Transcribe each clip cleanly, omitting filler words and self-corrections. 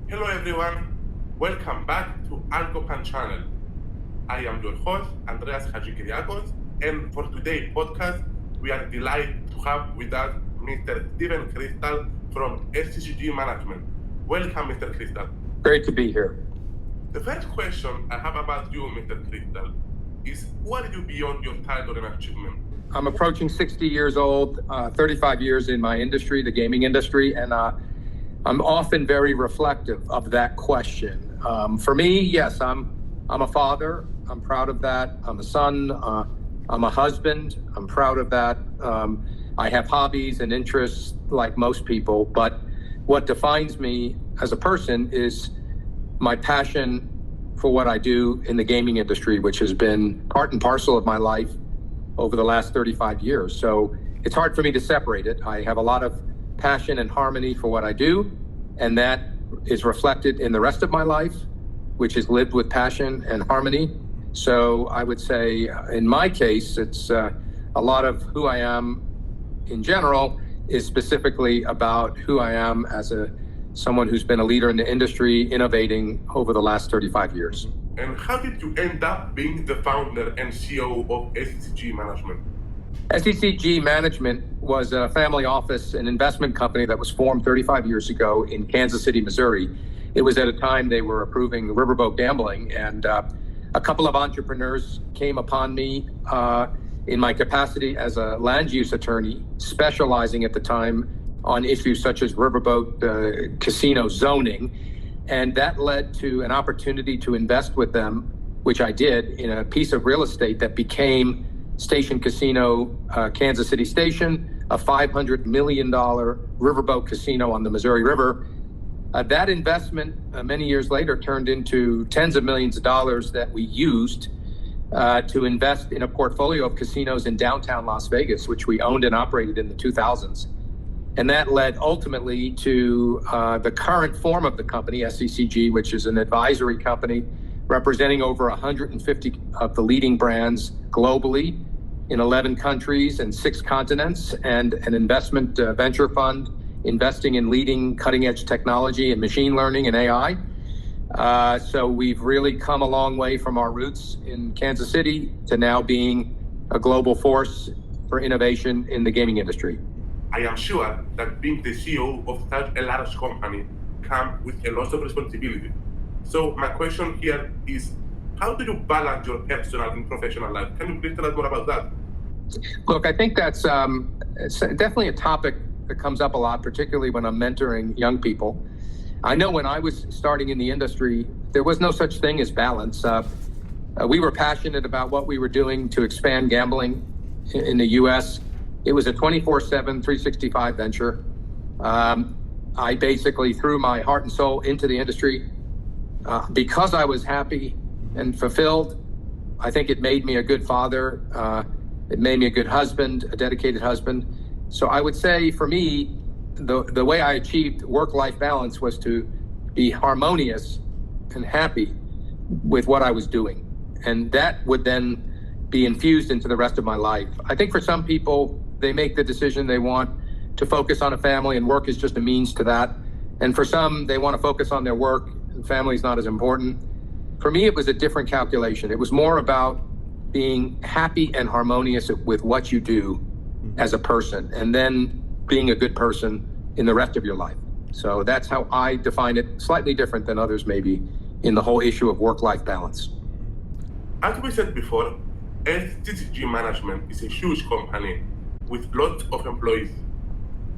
Hello everyone, welcome back to ALGOPAN channel. I am your host, Andreas Hadjikyriakos, and for today's podcast, we are delighted to have with us Mr. Steven Crystal from SCCG Management. Welcome, Mr. Crystal. Great to be here. The first question I have about you, Mr. Crystal, is who are you beyond your title and achievement? I'm approaching 60 years old, 35 years in my industry, the gaming industry, and I'm often very reflective of that question. For me, yes, I'm a father. I'm proud of that. I'm a son. I'm a husband. I'm proud of that. I have hobbies and interests like most people, but what defines me as a person is my passion for what I do in the gaming industry, which has been part and parcel of my life over the last 35 years. So it's hard for me to separate it. I have a lot of passion and harmony for what I do, and that is reflected in the rest of my life, which is lived with passion and harmony. So I would say in my case, it's a lot of who I am in general is specifically about who I am as someone who's been a leader in the industry, innovating over the last 35 years. And how did you end up being the founder and CEO of SCCG Management? SCCG Management was a family office and investment company that was formed 35 years ago in Kansas City, Missouri. It was at a time they were approving riverboat gambling, and a couple of entrepreneurs came upon me in my capacity as a land use attorney, specializing at the time on issues such as riverboat casino zoning. And that led to an opportunity to invest with them, which I did, in a piece of real estate that became Station Casino, Kansas City Station, a $500 million riverboat casino on the Missouri River. That investment many years later turned into tens of millions of dollars that we used to invest in a portfolio of casinos in downtown Las Vegas, which we owned and operated in the 2000s. And that led ultimately to the current form of the company, SCCG, which is an advisory company representing over 150 of the leading brands globally in 11 countries and 6 continents, and an investment venture fund investing in leading cutting-edge technology and machine learning and AI. So we've really come a long way from our roots in Kansas City to now being a global force for innovation in the gaming industry. I am sure that being the CEO of such a large company comes with a lot of responsibility. So my question here is, how do you balance your personal and professional life? Can you please tell us more about that? Look, I think that's it's definitely a topic that comes up a lot, particularly when I'm mentoring young people. I know when I was starting in the industry, there was no such thing as balance. We were passionate about what we were doing to expand gambling in the U.S. It was a 24/7, 365 venture. I basically threw my heart and soul into the industry because I was happy and fulfilled. I think it made me a good father. It made me a good husband, a dedicated husband. So I would say for me, the way I achieved work-life balance was to be harmonious and happy with what I was doing. And that would then be infused into the rest of my life. I think for some people, they make the decision they want to focus on a family, and work is just a means to that. And for some, they want to focus on their work and family is not as important. For me, it was a different calculation. It was more about being happy and harmonious with what you do as a person, and then being a good person in the rest of your life. So that's how I define it, slightly different than others maybe, in the whole issue of work-life balance. As we said before, SCCG Management is a huge company with lots of employees.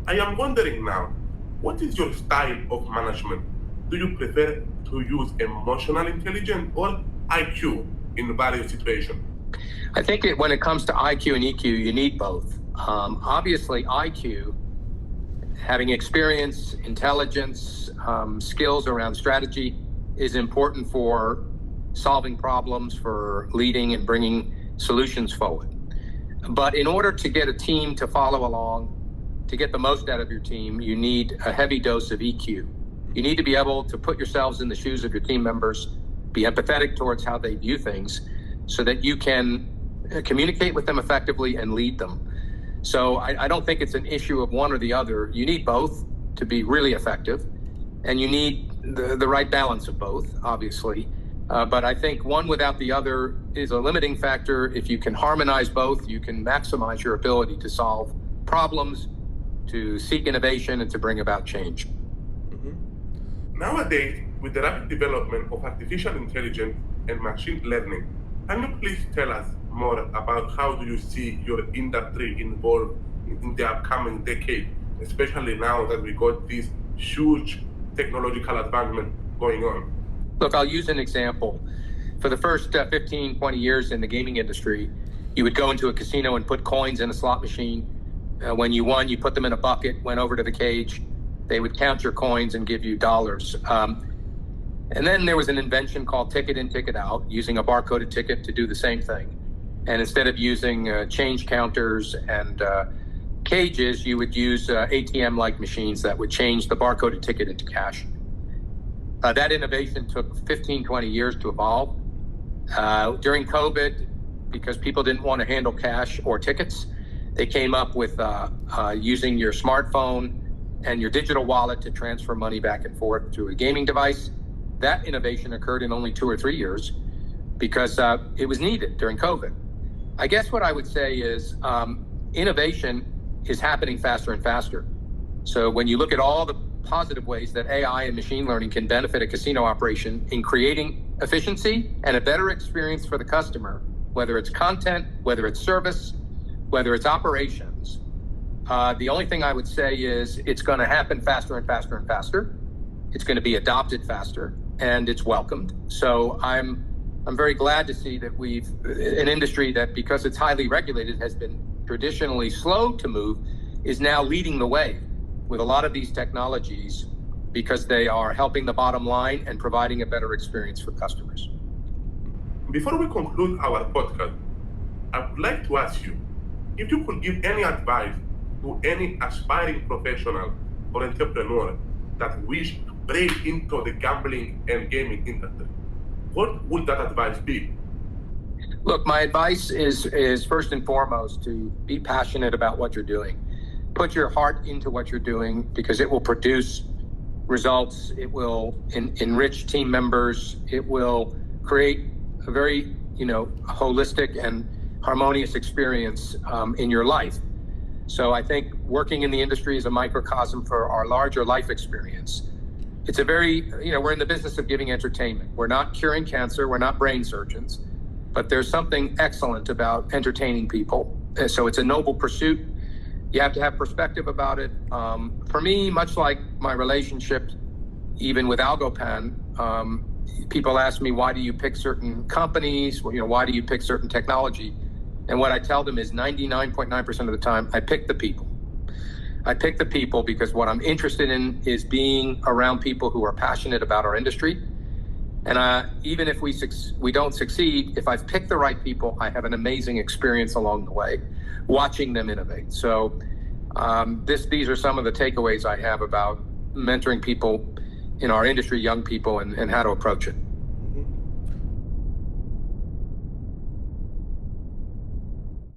I am wondering now, what is your style of management? Do you prefer to use emotional intelligence or IQ in various situations? I think when it comes to IQ and EQ, you need both. Obviously, IQ, having experience, intelligence, skills around strategy is important for solving problems, for leading and bringing solutions forward. But in order to get a team to follow along, to get the most out of your team, you need a heavy dose of EQ. You need to be able to put yourselves in the shoes of your team members, be empathetic towards how they view things, so that you can communicate with them effectively and lead them. So I don't think it's an issue of one or the other. You need both to be really effective, and you need the right balance of both, obviously. But I think one without the other is a limiting factor. If you can harmonize both, you can maximize your ability to solve problems, to seek innovation, and to bring about change. Nowadays, with the rapid development of artificial intelligence and machine learning, can you please tell us more about how do you see your industry involved in the upcoming decade, especially now that we got this huge technological advancement going on? Look, I'll use an example. For the first 15, 20 years in the gaming industry, you would go into a casino and put coins in a slot machine. When you won, you put them in a bucket, went over to the cage. They would count your coins and give you dollars. And then there was an invention called ticket in, ticket out, using a barcoded ticket to do the same thing. And instead of using change counters and cages, you would use ATM-like machines that would change the barcoded ticket into cash. That innovation took 15, 20 years to evolve. During COVID, because people didn't want to handle cash or tickets, they came up with using your smartphone and your digital wallet to transfer money back and forth to a gaming device. That innovation occurred in only 2 or 3 years because it was needed during COVID. I guess what I would say is innovation is happening faster and faster. So when you look at all the positive ways that AI and machine learning can benefit a casino operation in creating efficiency and a better experience for the customer, whether it's content, whether it's service, whether it's operations, the only thing I would say is it's going to happen faster and faster and faster. It's going to be adopted faster, and it's welcomed. So I'm very glad to see that we've an industry that, because it's highly regulated, has been traditionally slow to move, is now leading the way with a lot of these technologies because they are helping the bottom line and providing a better experience for customers. Before we conclude our podcast, I would like to ask you if you could give any advice to any aspiring professional or entrepreneur that wish to break into the gambling and gaming industry. What would that advice be? Look, my advice is first and foremost to be passionate about what you're doing. Put your heart into what you're doing because it will produce results. It will enrich team members. It will create a very, holistic and harmonious experience in your life. So I think working in the industry is a microcosm for our larger life experience. It's a very, we're in the business of giving entertainment. We're not curing cancer. We're not brain surgeons, but there's something excellent about entertaining people. So it's a noble pursuit. You have to have perspective about it. For me, much like my relationship, even with ALGOPAN, people ask me, why do you pick certain companies? Why do you pick certain technology? And what I tell them is 99.9% of the time, I pick the people. I pick the people because what I'm interested in is being around people who are passionate about our industry. And even if we don't succeed, if I've picked the right people, I have an amazing experience along the way, watching them innovate. So these are some of the takeaways I have about mentoring people in our industry, young people, and how to approach it.